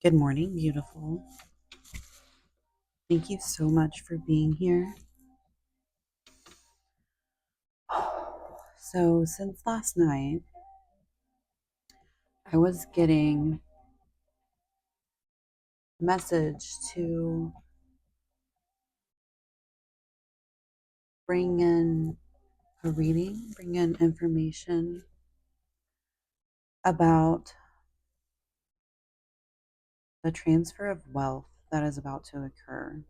Good morning, beautiful. Thank you so much for being here. So, since last night, I was getting a message to bring in a reading, bring in information about the transfer of wealth that is about to occur.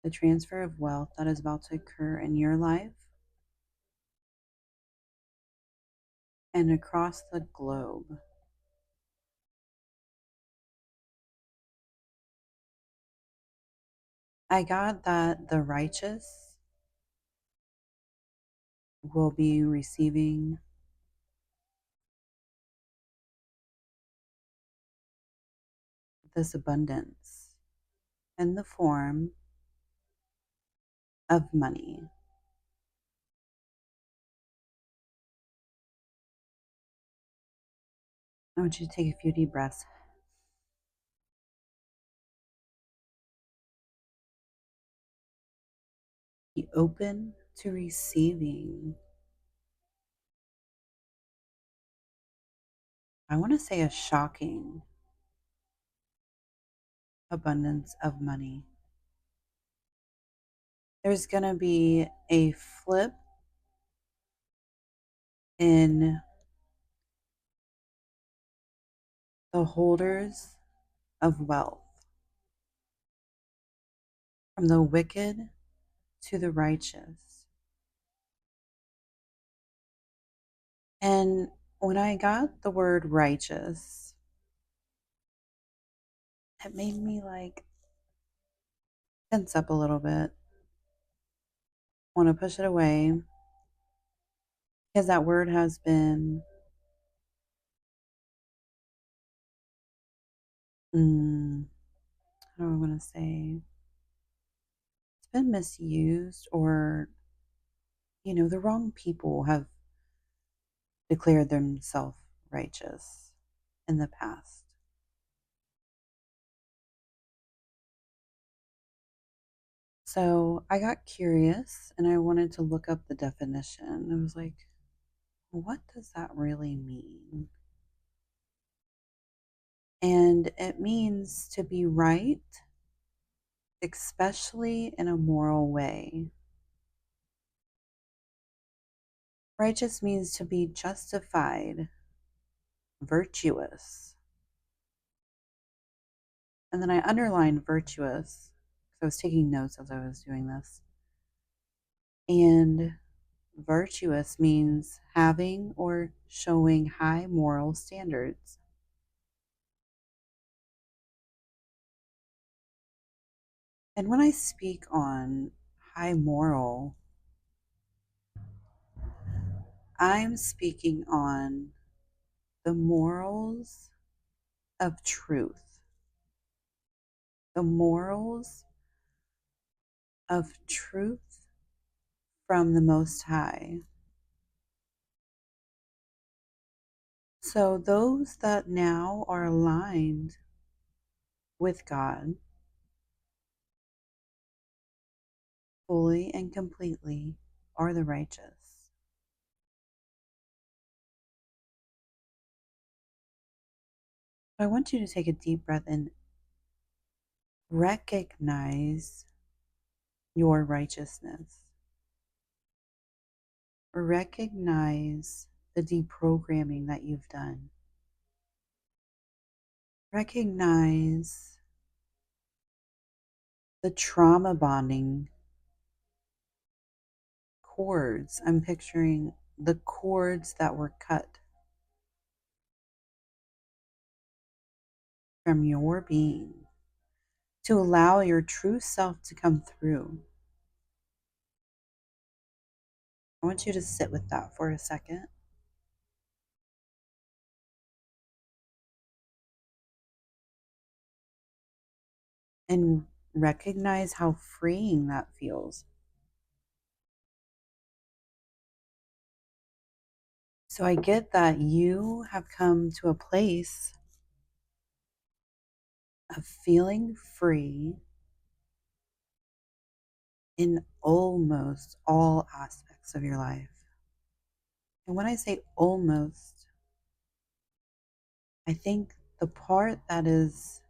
The transfer of wealth that is about to occur in your life and across the globe. I got that the righteous will be receiving this abundance in the form of money. I want you to take a few deep breaths. Be open to receiving. I want to say a shocking abundance of money. There's going to be a flip in the holders of wealth from the wicked to the righteous. And when I got the word righteous, it made me like tense up a little bit. Want to push it away because that word has been how do I want to say, it's been misused, or the wrong people have declared themselves righteous in the past. So I got curious and I wanted to look up the definition. I was like, what does that really mean? And it means to be right, especially in a moral way. Righteous means to be justified, virtuous. And then I underlined virtuous because I was taking notes as I was doing this. And virtuous means having or showing high moral standards. And when I speak on high moral, I'm speaking on the morals of truth, the morals of truth from the Most High. So those that now are aligned with God fully and completely are the righteous. I want you to take a deep breath and recognize your righteousness. Recognize the deprogramming that you've done. Recognize the trauma bonding cords. I'm picturing the cords that were cut from your being to allow your true self to come through. I want you to sit with that for a second and recognize how freeing that feels. So I get that you have come to a place of feeling free in almost all aspects of your life. And when I say almost, I think the part that is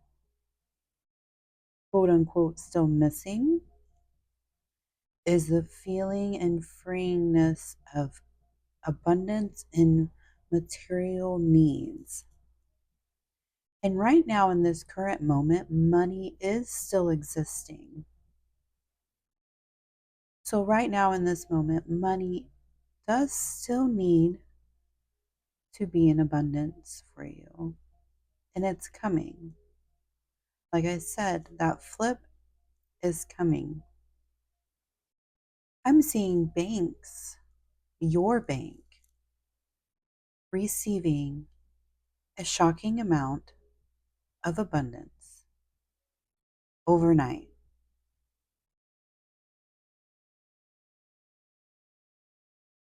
quote unquote still missing is the feeling and freeingness of abundance in material needs. And right now, in this current moment, money is still existing. So, right now, in this moment, money does still need to be in abundance for you. And it's coming. Like I said, that flip is coming. I'm seeing banks, your bank, receiving a shocking amount of abundance overnight.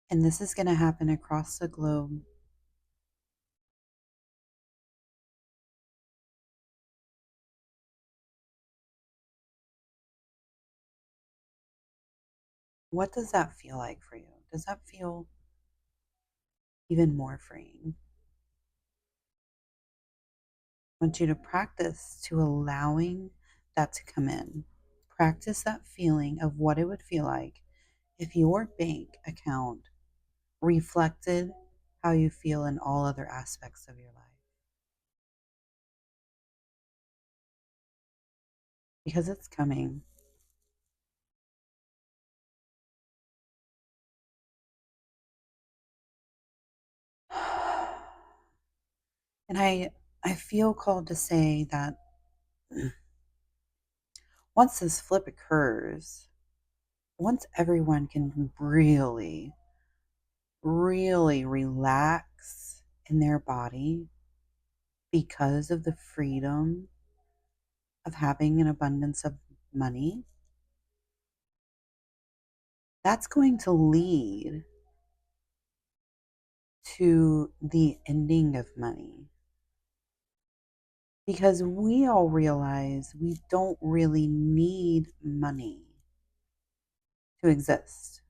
And this is going to happen across the globe. What does that feel like for you? Does that feel even more freeing? I want you to practice to allowing that to come in. Practice that feeling of what it would feel like if your bank account reflected how you feel in all other aspects of your life. Because it's coming. And I feel called to say that once this flip occurs, once everyone can really relax in their body because of the freedom of having an abundance of money, that's going to lead to the ending of money. Because we all realize we don't really need money to exist.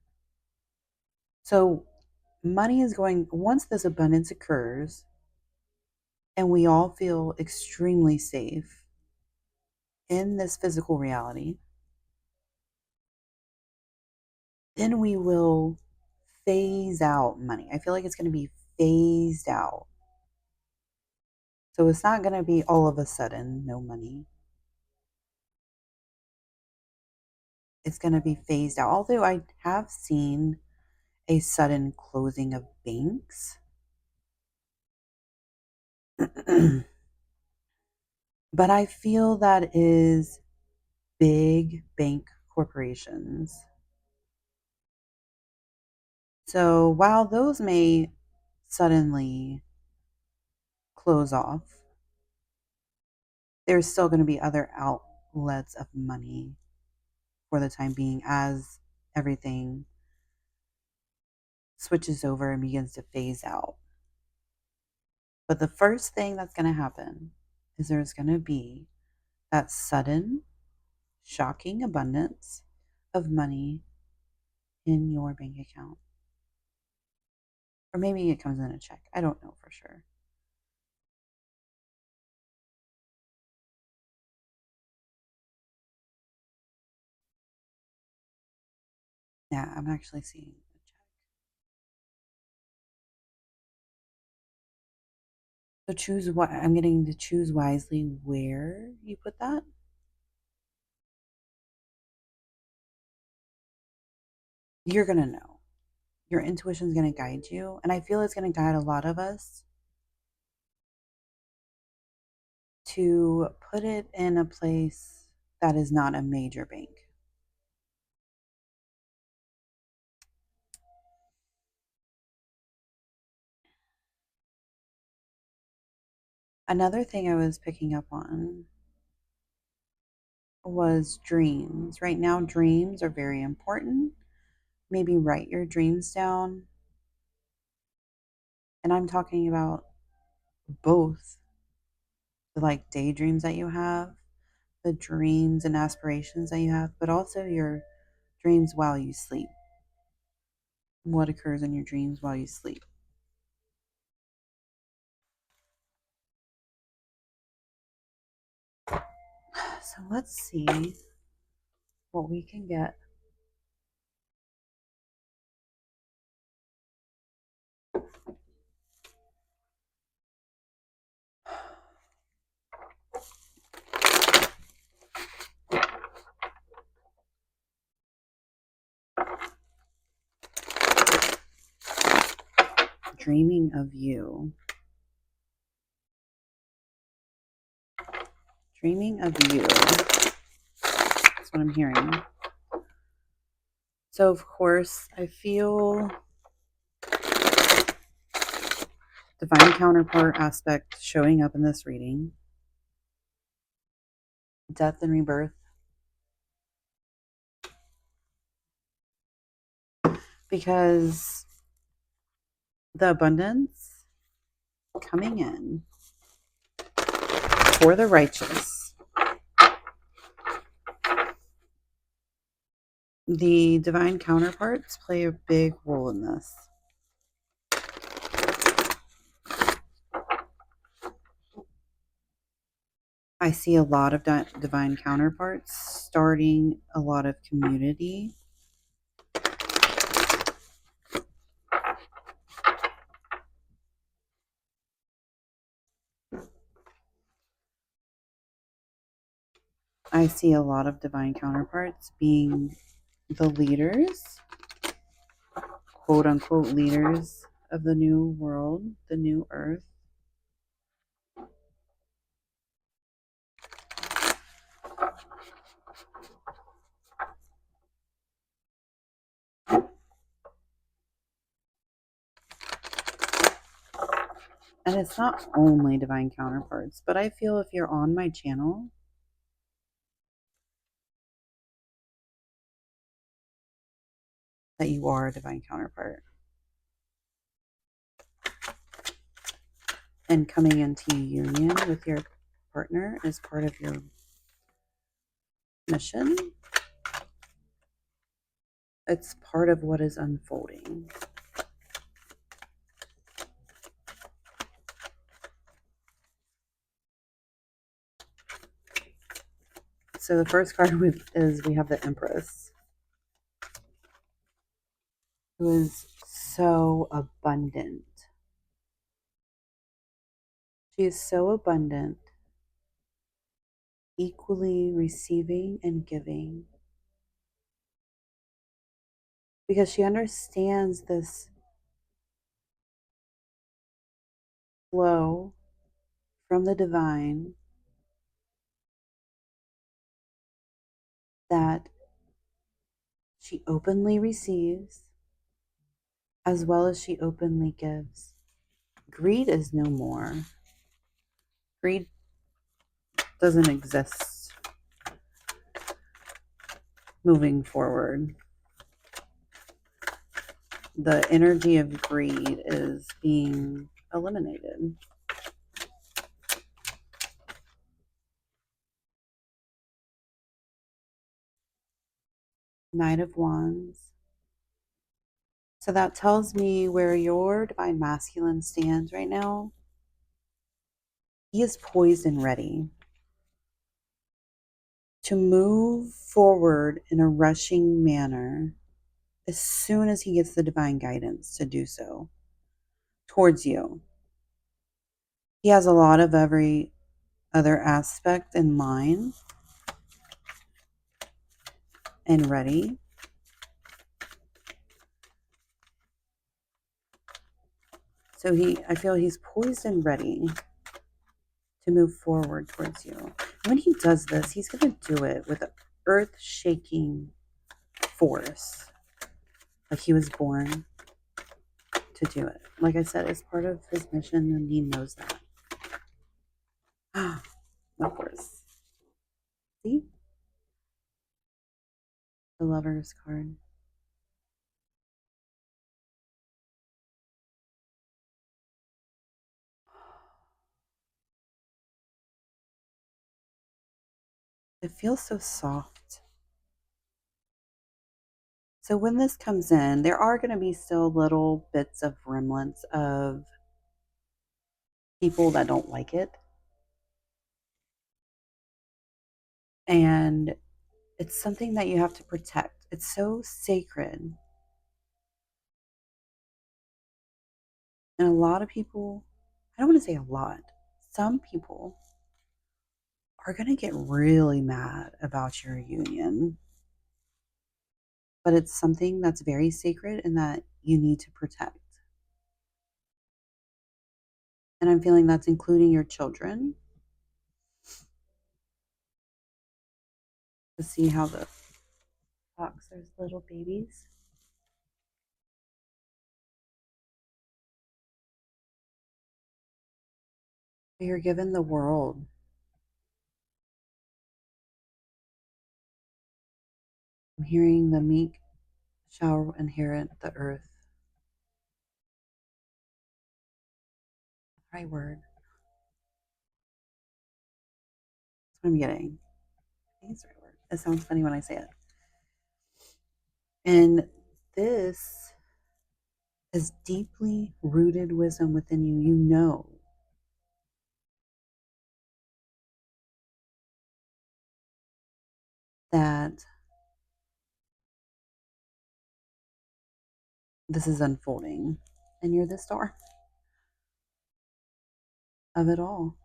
So, money is going, once this abundance occurs and we all feel extremely safe in this physical reality, then we will phase out money. I feel like it's going to be phased out. So it's not going to be all of a sudden no money. It's going to be phased out. Although I have seen a sudden closing of banks, but I feel that is big bank corporations. So while those may suddenly close off, there's still going to be other outlets of money for the time being as everything switches over and begins to phase out. But the first thing that's going to happen is there's going to be that sudden, shocking abundance of money in your bank account. Or maybe it comes in a check. I don't know for sure. Yeah, I'm actually seeing a check. So choose what I'm getting to choose wisely where you put that. You're going to know. Your intuition is going to guide you. And I feel it's going to guide a lot of us to put it in a place that is not a major bank. Another thing I was picking up on was dreams. Right now, dreams are very important. Maybe write your dreams down. And I'm talking about both the like daydreams that you have, the dreams and aspirations that you have, but also your dreams while you sleep. What occurs in your dreams while you sleep? So let's see what we can get. Dreaming of you. Dreaming of you. That's what I'm hearing. So, of course, I feel divine counterpart aspect showing up in this reading. Death and rebirth. Because the abundance coming in for the righteous. The divine counterparts play a big role in this. I see a lot of divine counterparts starting a lot of community. I see a lot of divine counterparts being the leaders, quote unquote leaders of the new world, the new earth. And it's not only divine counterparts, but I feel if you're on my channel, that you are a divine counterpart. And coming into union with your partner is part of your mission. It's part of what is unfolding. So the first card is we have the Empress, who is so abundant. She is so abundant, equally receiving and giving, because she understands this flow from the divine that she openly receives as well as she openly gives. Greed is no more. Greed doesn't exist moving forward. The energy of greed is being eliminated. Knight of Wands. So that tells me where your divine masculine stands right now. He is poised and ready to move forward in a rushing manner as soon as he gets the divine guidance to do so towards you. He has a lot of every other aspect in mind and ready. So I feel he's poised and ready to move forward towards you. And when he does this, he's going to do it with earth-shaking force. Like he was born to do it. Like I said, it's part of his mission, and he knows that. Of course. See? The Lover's card. It feels so soft. So when this comes in, there are going to be still little bits of remnants of people that don't like it. And it's something that you have to protect. It's so sacred. And a lot of people, I don't want to say a lot, some people are going to get really mad about your union. But it's something that's very sacred and that you need to protect. And I'm feeling that's including your children to see how the fox, there's little babies. You're given the world. I'm hearing the meek shall inherit the earth. Right word. That's what I'm getting. I think it's the right word. It sounds funny when I say it. And this is deeply rooted wisdom within you. You know that this is unfolding, and you're the star of it all.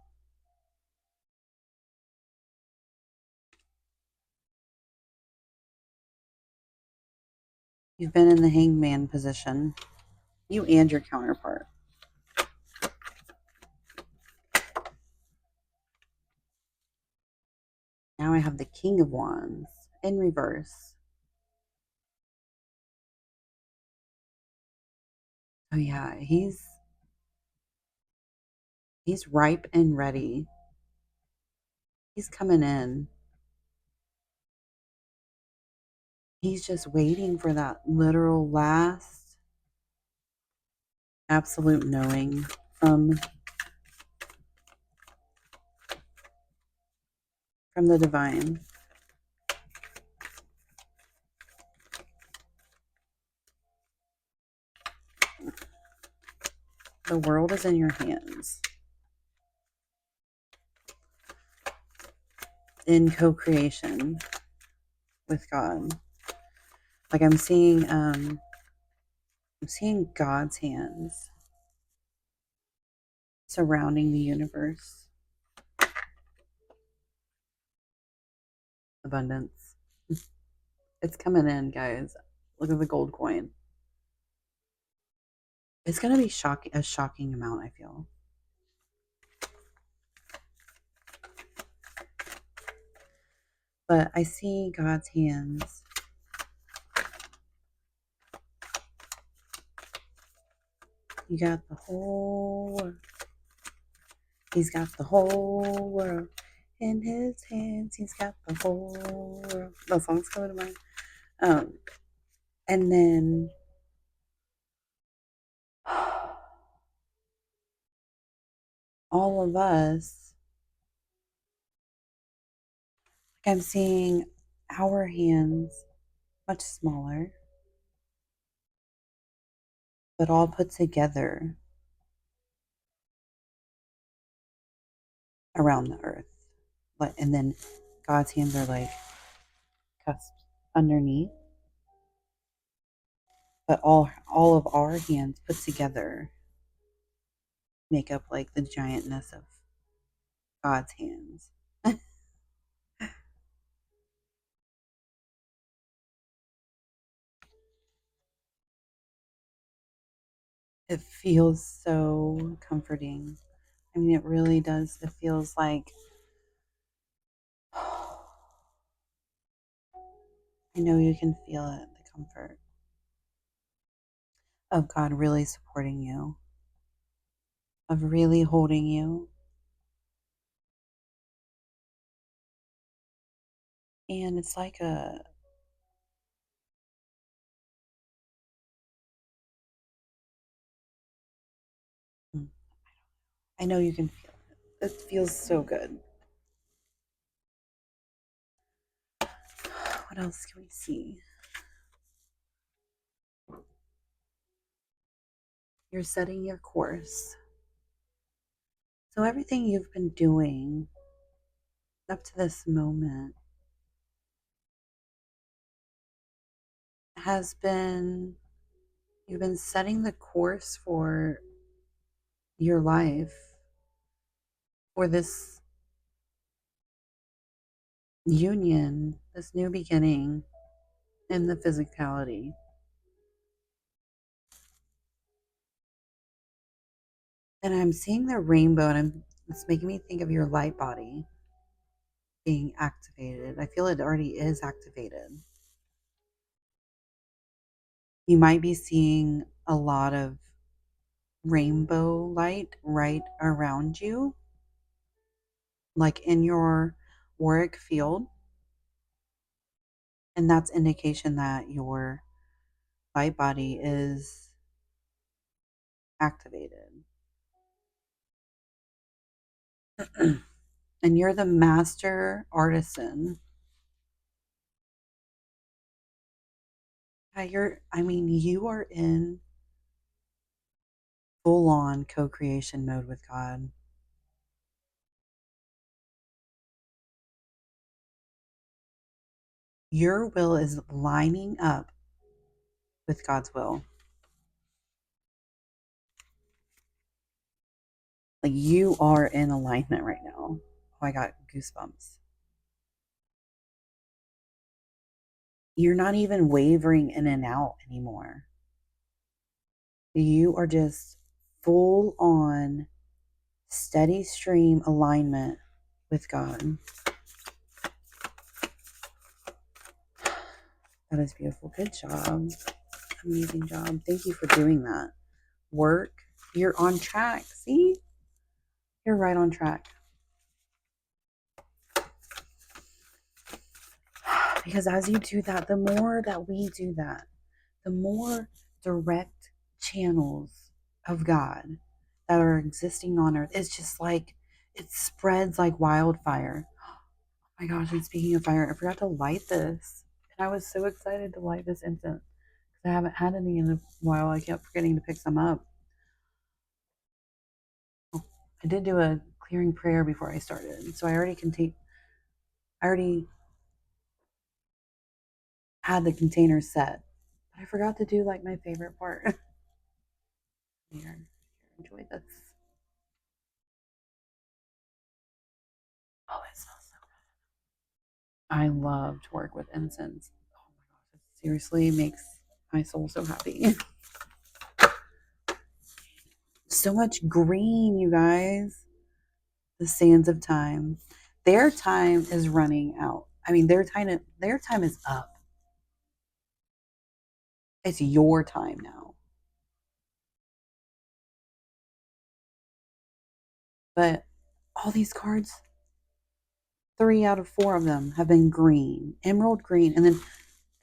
You've been in the hangman position, you and your counterpart. Now I have the King of Wands in reverse. Oh yeah, he's ripe and ready. He's coming in. He's just waiting for that literal last absolute knowing from the divine. The world is in your hands. In co-creation with God. Like I'm seeing God's hands surrounding the universe. Abundance. It's coming in, guys. Look at the gold coin. It's gonna be a shocking amount, I feel. But I see God's hands. You got the whole world. He's got the whole world in his hands. He's got the whole world. That song's coming to mind. And then all of us, like I'm seeing our hands much smaller, but all put together around the earth. Like, and then God's hands are like cusped underneath, but all of our hands put together make up like the giantness of God's hands. It feels so comforting. I mean, it really does. It feels like I know you can feel it, the comfort of God really supporting you, of really holding you. And it's like mm, I know you can feel it. It feels so good. What else can we see? You're setting your course. So everything you've been doing up to this moment has been, you've been setting the course for your life, for this union, this new beginning in the physicality. And I'm seeing the rainbow, and it's making me think of your light body being activated. I feel it already is activated. You might be seeing a lot of rainbow light right around you, like in your auric field. And that's indication that your light body is activated. And you're the master artisan. You are in full on co creation mode with God. Your will is lining up with God's will. Like you are in alignment right now. Oh, I got goosebumps. You're not even wavering in and out anymore. You are just full on steady stream alignment with God. That is beautiful. Good job. Amazing job. Thank you for doing that. Work. You're on track. See? You're right on track. Because as you do that, the more that we do that, the more direct channels of God that are existing on earth. It's just like it spreads like wildfire. Oh my gosh, and speaking of fire, I forgot to light this. And I was so excited to light this incense because I haven't had any in a while. I kept forgetting to pick some up. I did do a clearing prayer before I started. So I already had the container set. But I forgot to do like my favorite part. Here, enjoy this. Oh, it smells so good. I love to work with incense. Oh my gosh, it seriously makes my soul so happy. So much green, you guys. The sands of time. Their time is running out. I mean, their time is up. It's your time now. But all these cards, 3 out of 4 of them have been green, emerald green, and then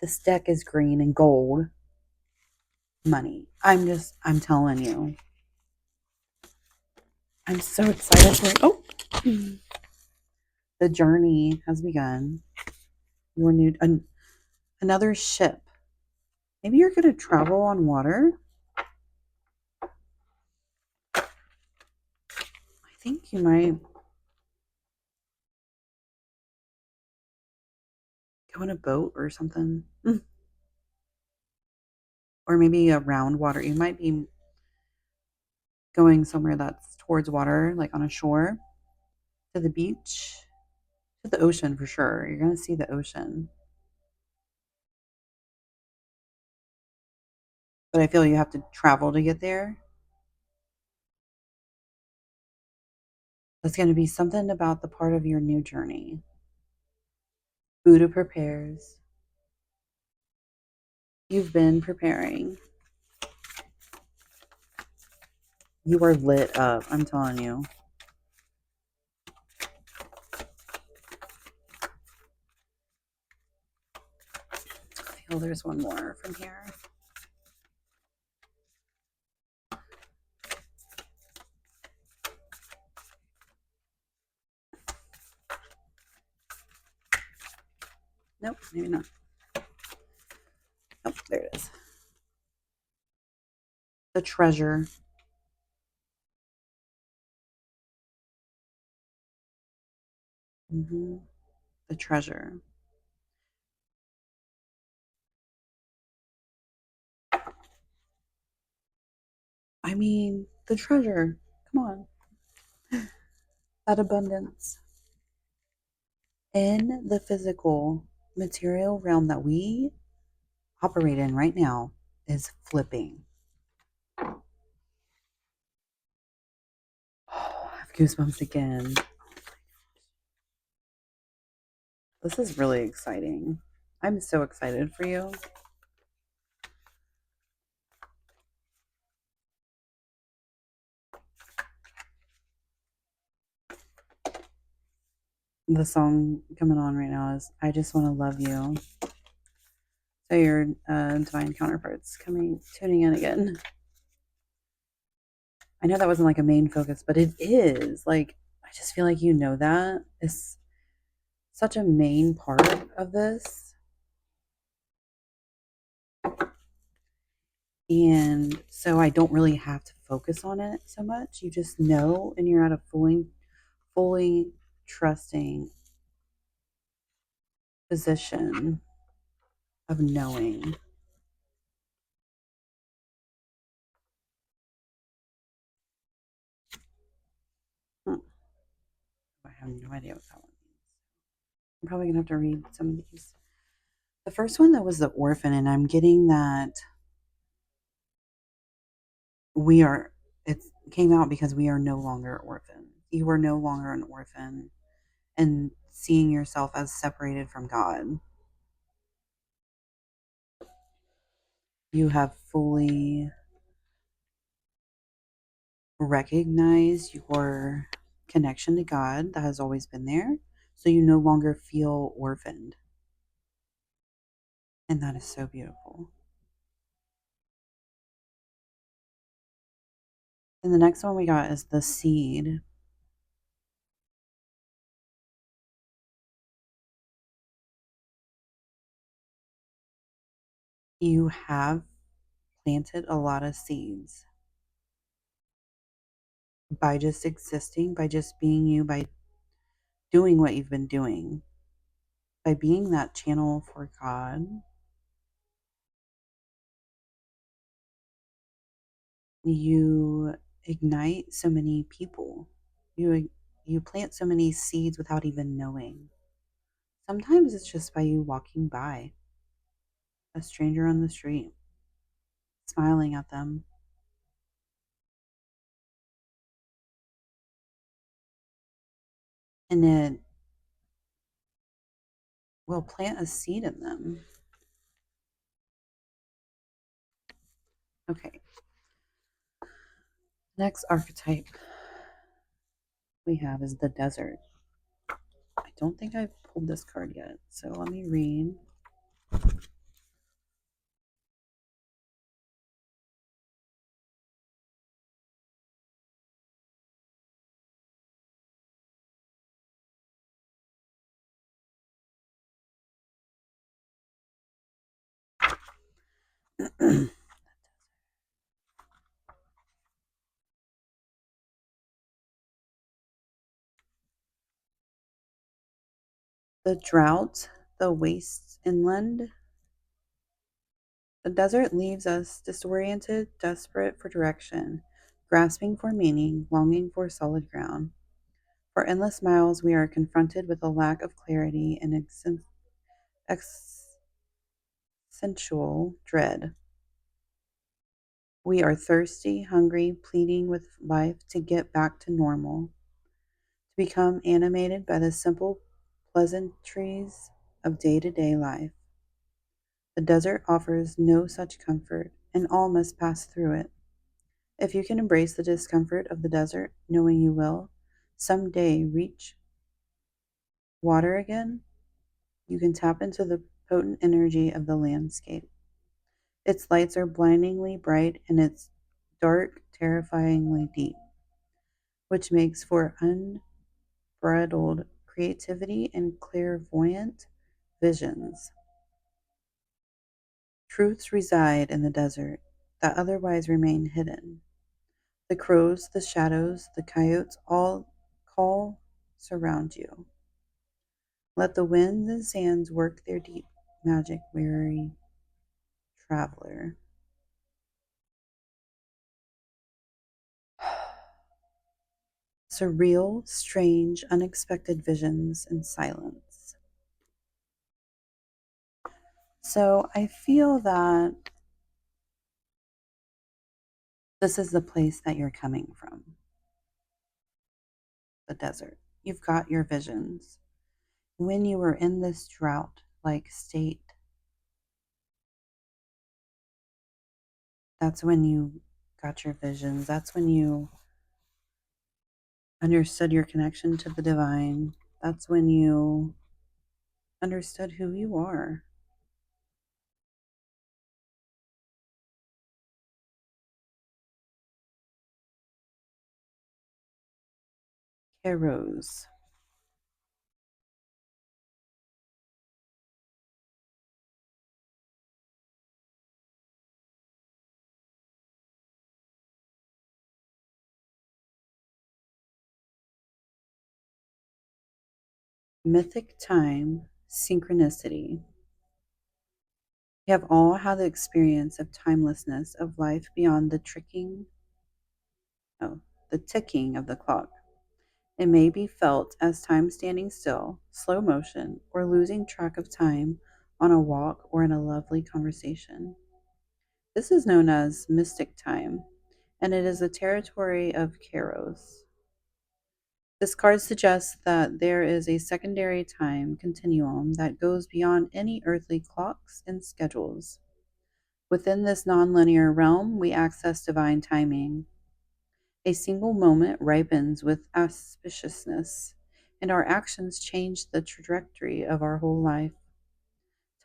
this deck is green and gold money. I'm telling you. I'm so excited for the journey has begun. Your new another ship. Maybe you're going to travel on water. I think you might go in a boat or something. Or maybe around water. You might be going somewhere that's towards water, like on a shore, to the beach, to the ocean for sure. You're going to see the ocean. But I feel you have to travel to get there. That's going to be something about the part of your new journey. Buddha prepares. You've been preparing. You are lit up, I'm telling you. I feel there's one more from here. Nope, maybe not. Oh, there it is. The treasure. Hmm. The treasure. I mean, the treasure. Come on. That abundance. In the physical material realm that we operate in right now is flipping. Oh, I have goosebumps again. This is really exciting. I'm so excited for you. The song coming on right now is I Just Want to Love You. So your divine counterparts tuning in again. I know that wasn't like a main focus, but it is. Like, I just feel like you know that is such a main part of this. And so I don't really have to focus on it so much. You just know, and you're at a fully trusting position of knowing. Hmm. I have no idea what that one means. I'm probably gonna have to read some of these. The first one that was the orphan, and I'm getting that we are. It came out because we are no longer orphans. You are no longer an orphan, and seeing yourself as separated from God. You have fully recognized your connection to God that has always been there, so you no longer feel orphaned, and that is so beautiful. And the next one we got is the seed. You have planted a lot of seeds by just existing, by just being you, by doing what you've been doing, by being that channel for God. You ignite so many people. You plant so many seeds without even knowing. Sometimes it's just by you walking by a stranger on the street, smiling at them, and it will plant a seed in them. Okay, next archetype we have is the desert. I don't think I've pulled this card yet, so let me read. The drought, the wastes inland. The desert leaves us disoriented, desperate for direction, grasping for meaning, longing for solid ground. For endless miles, we are confronted with a lack of clarity and sensual dread. We are thirsty, hungry, pleading with life to get back to normal, to become animated by the simple pleasantries of day to day life. The desert offers no such comfort, and all must pass through it. If you can embrace the discomfort of the desert, knowing you will someday reach water again, you can tap into the potent energy of the landscape. Its lights are blindingly bright and its dark terrifyingly deep, which makes for unbridled creativity and clairvoyant visions. Truths reside in the desert that otherwise remain hidden. The crows, the shadows, the coyotes all call, surround you. Let the winds and sands work their deep magic, weary traveler. Surreal, strange, unexpected visions in silence. So I feel that this is the place that you're coming from, the desert. You've got your visions. When you were in this drought like state, that's when you got your visions. That's when you understood your connection to the divine. That's when you understood who you are. Heroes. Mythic time, synchronicity. We have all had the experience of timelessness of life beyond oh, the ticking of the clock. It may be felt as time standing still, slow motion, or losing track of time on a walk or in a lovely conversation. This is known as mystic time, and it is the territory of Kairos. This card suggests that there is a secondary time continuum that goes beyond any earthly clocks and schedules. Within this nonlinear realm, we access divine timing. A single moment ripens with auspiciousness, and our actions change the trajectory of our whole life.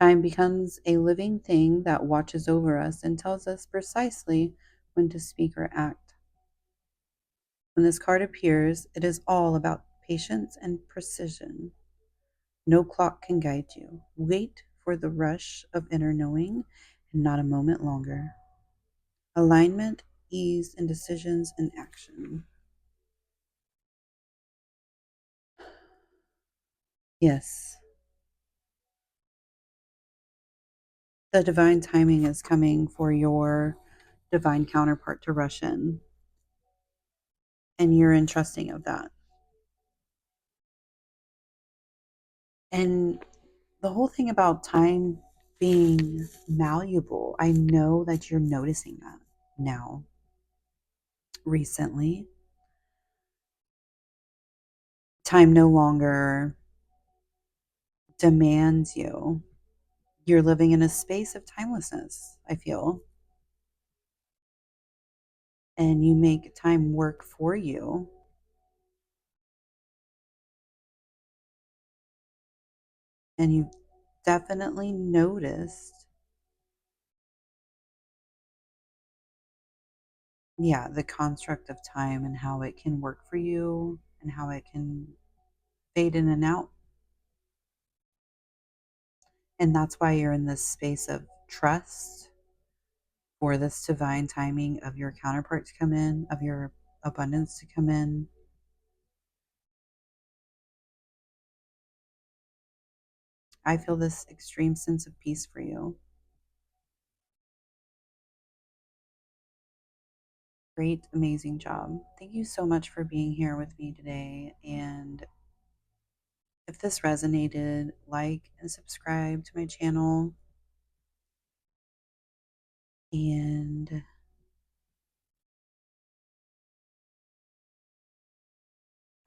Time becomes a living thing that watches over us and tells us precisely when to speak or act. When this card appears, it is all about patience and precision. No clock can guide you. Wait for the rush of inner knowing and not a moment longer. Alignment, ease, and decisions in action. Yes, the divine timing is coming for your divine counterpart to rush in, and you're entrusting of that. And the whole thing about time being malleable, I know that you're noticing that now, recently. Time no longer demands you. You're living in a space of timelessness, I feel, and you make time work for you. And you've definitely noticed, yeah, the construct of time and how it can work for you and how it can fade in and out. And that's why you're in this space of trust for this divine timing of your counterpart to come in, of your abundance to come in. I feel this extreme sense of peace for you. Great, amazing job. Thank you so much for being here with me today. And if this resonated, like and subscribe to my channel. And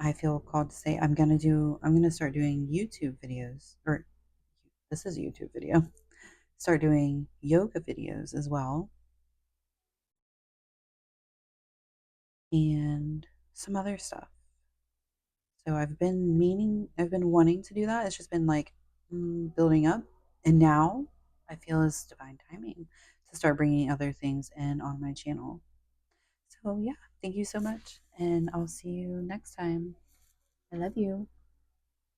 I feel called to say I'm gonna start doing YouTube videos, or this is a YouTube video. Start doing yoga videos as well, and some other stuff. So I've been wanting to do that. It's just been like building up. And now I feel it's divine timing to start bringing other things in on my channel. So, yeah, thank you so much. And I'll see you next time. I love you.